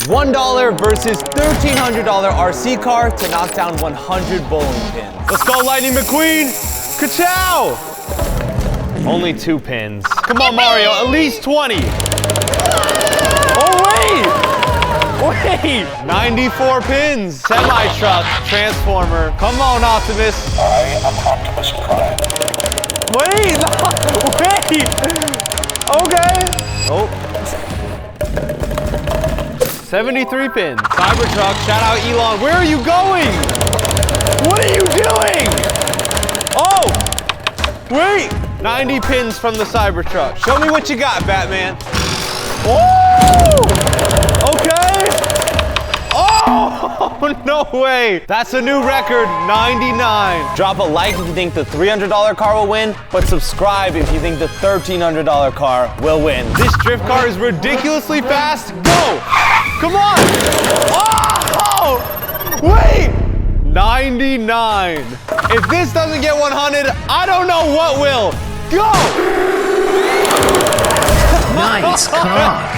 $1 versus $1,300 RC car to knock down 100 bowling pins. Let's go, Lightning McQueen. Ka-chow. Only 2 pins. Come on, Mario, at least 20. Oh, wait. 94 pins. Semi-truck, transformer. Come on, Optimus. I am Optimus Prime. Wait. Okay. Oh. 73 pins. Cybertruck, shout out Elon. Where are you going? What are you doing? Oh, wait. 90 pins from the Cybertruck. Show me what you got, Batman. Oh, okay. Oh, no way. That's a new record, 99. Drop a like if you think the $300 car will win, but subscribe if you think the $1,300 car will win. This drift car is ridiculously fast. Go. Come on. Oh, wait. 99. If this doesn't get 100, I don't know what will. Go. Nice car.